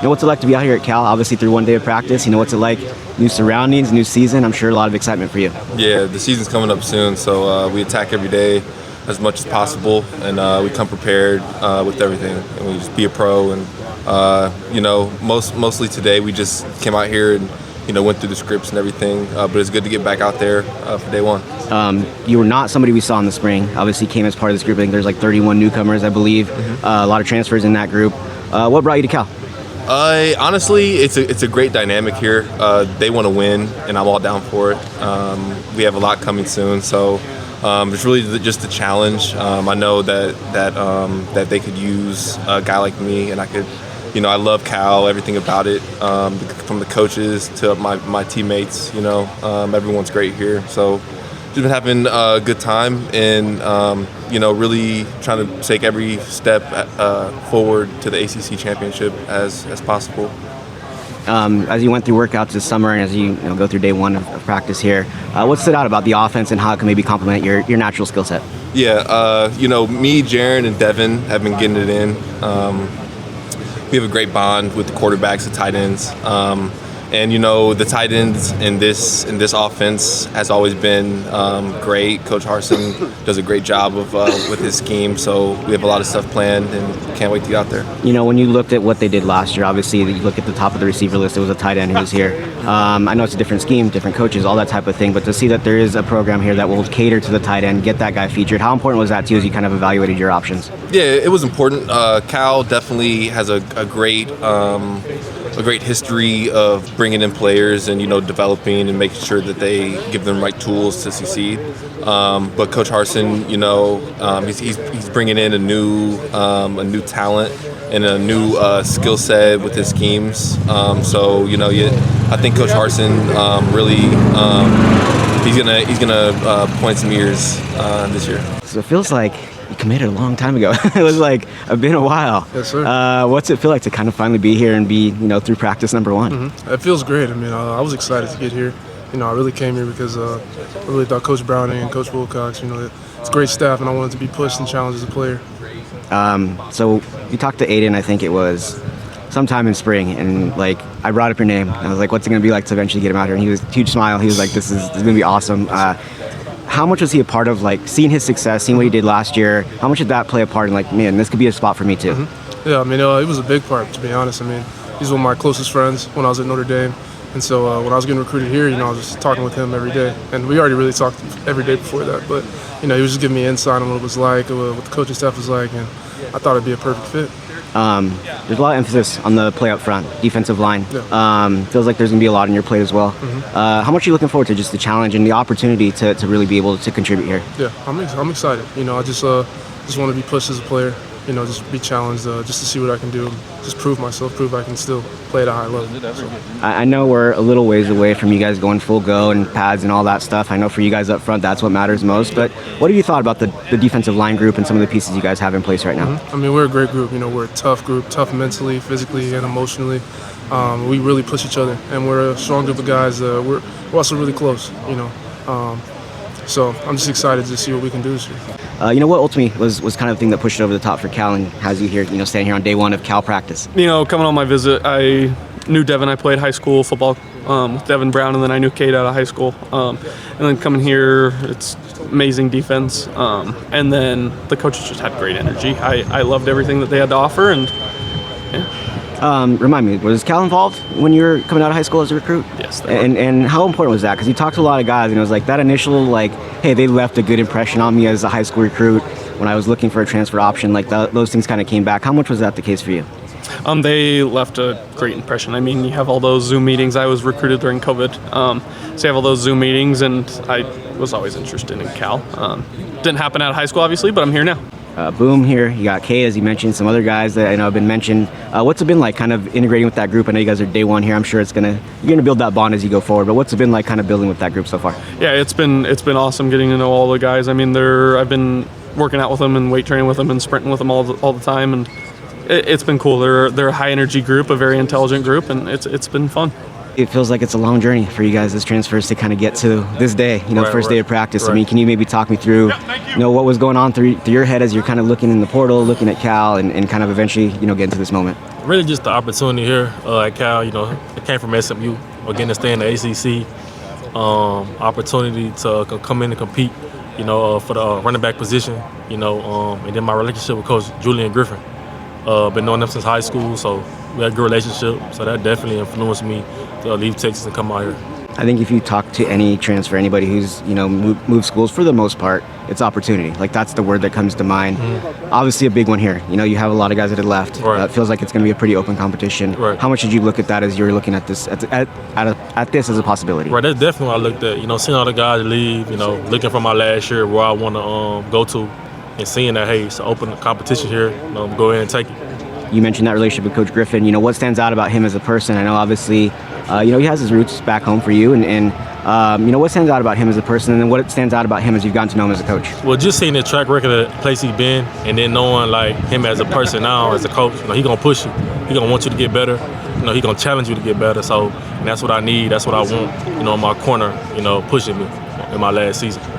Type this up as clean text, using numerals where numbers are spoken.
what's it like to be out here at Cal, obviously through one day of practice? What's it like, new surroundings, new season? I'm sure a lot of excitement for you. Yeah, the season's coming up soon, so we attack every day as much as possible, and we come prepared with everything, and we just be a pro. And mostly today we just came out here and went through the scripts and everything, but it's good to get back out there for day one. You were not somebody we saw in the spring. Obviously came as part of this group. I think there's like 31 newcomers, I believe. A lot of transfers in that group. What brought you to Cal? Honestly, it's a great dynamic here. They want to win, and I'm all down for it. We have a lot coming soon, so it's really just a challenge. I know that they could use a guy like me, and I could. I love Cal, everything about it, from the coaches to my teammates. Everyone's great here. So just been having a good time, and really trying to take every step forward to the ACC championship as possible. As you went through workouts this summer, and as you go through day one of practice here, what stood out about the offense and how it can maybe complement your natural skill set? Yeah, me, Jaron, and Devin have been getting it in. We have a great bond with the quarterbacks, the tight ends, and the tight ends in this offense has always been great. Coach Harsin does a great job with his scheme, so we have a lot of stuff planned and can't wait to get out there. When you looked at what they did last year, obviously you look at the top of the receiver list, it was a tight end who was here. I know it's a different scheme, different coaches, all that type of thing, but to see that there is a program here that will cater to the tight end, get that guy featured, how important was that to you as you kind of evaluated your options? Yeah, it was important. Cal definitely has a great history of bringing in players and developing and making sure that they give them the right tools to succeed. But Coach Harsin, he's bringing in a new talent and a new skill set with his schemes. So I think Coach Harsin really he's gonna point some ears this year. So it feels like you committed a long time ago. It was like been a while. Yes, sir. What's it feel like to kind of finally be here and be through practice number one? Mm-hmm. It feels great. I mean, I was excited to get here. I really came here because I really thought Coach Browning and Coach Wilcox, it's great staff, and I wanted to be pushed and challenged as a player. So you talked to Aiden, I think it was sometime in spring, and I brought up your name. I was like, what's it going to be like to eventually get him out here? And he was huge smile. He was like, this is going to be awesome. How much was he a part of seeing his success, seeing what he did last year? How much did that play a part in man, this could be a spot for me too? Mm-hmm. Yeah, I mean, it was a big part, to be honest. I mean, he's one of my closest friends when I was at Notre Dame. And so when I was getting recruited here, I was just talking with him every day. And we already really talked every day before that. But, he was just giving me insight on what it was like, what the coaching staff was like, and I thought it'd be a perfect fit. There's a lot of emphasis on the play up front, defensive line. Yeah. Feels like there's going to be a lot on your plate as well. Mm-hmm. How much are you looking forward to just the challenge and the opportunity to really be able to contribute here? Yeah, I'm excited. I just want to be pushed as a player. Just be challenged, just to see what I can do, just prove myself, prove I can still play at a high level. So. I know we're a little ways away from you guys going full go and pads and all that stuff. I know for you guys up front, that's what matters most. But what have you thought about the defensive line group and some of the pieces you guys have in place right now? Mm-hmm. I mean, we're a great group. We're a tough group, tough mentally, physically, and emotionally. We really push each other, and we're a strong group of guys. We're also really close, So I'm just excited to see what we can do this year. What ultimately was kind of the thing that pushed it over the top for Cal and has you here, standing here on day one of Cal practice? Coming on my visit, I knew Devin. I played high school football with Devin Brown, and then I knew Kate out of high school. And then coming here, it's amazing defense. And then the coaches just had great energy. I loved everything that they had to offer, and yeah. Remind me, was Cal involved when you were coming out of high school as a recruit? Yes. And how important was that? Because you talked to a lot of guys, and it was like that initial, hey, they left a good impression on me as a high school recruit when I was looking for a transfer option. Those things kind of came back. How much was that the case for you? They left a great impression. I mean, you have all those Zoom meetings. I was recruited during COVID. So you have all those Zoom meetings, and I was always interested in Cal. Didn't happen out of high school, obviously, but I'm here now. Boom here. You got Kay, as you mentioned, some other guys that I know have been mentioned. What's it been like kind of integrating with that group? I know you guys are day one here. I'm sure you're gonna build that bond as you go forward, but what's it been like kind of building with that group so far? Yeah, it's been awesome getting to know all the guys. I mean, I've been working out with them and weight training with them and sprinting with them all the time, and it's been cool. They're a high energy group, a very intelligent group, and it's been fun. It feels like it's a long journey for you guys as transfers to kind of get to this day, first day of practice. Right. I mean, can you maybe talk me through, what was going on through your head as you're kind of looking in the portal, looking at Cal, and kind of eventually, get into this moment? Really just the opportunity here at Cal. You know, I came from SMU, getting to stay in the ACC. Opportunity to come in and compete, you know, for the running back position, you know, and then my relationship with Coach Julian Griffin. Been knowing them since high school, so we had a good relationship. So that definitely influenced me to leave Texas and come out here. I think if you talk to any transfer, anybody who's moved schools, for the most part, it's opportunity. Like that's the word that comes to mind. Obviously, a big one here. You know, you have a lot of guys that have left. Right. It feels like it's going to be a pretty open competition. Right. How much did you look at that as you were looking at this at this as a possibility? Right, that's definitely what I looked at. You know, seeing all the guys leave. You know, looking for my last year where I want to go to, and seeing that hey, it's an open competition here. You know, go ahead and take it. You mentioned that relationship with Coach Griffin. You know, what stands out about him as a person? I know, obviously, he has his roots back home for you, and what stands out about him as a person, and then what stands out about him as you've gotten to know him as a coach? Well, just seeing the track record of the place he's been, and then knowing like him as a person now, as a coach, you know, he gonna push you. He gonna want you to get better. You know, he gonna challenge you to get better. So, and that's what I need. That's what I want. You know, in my corner. You know, pushing me in my last season.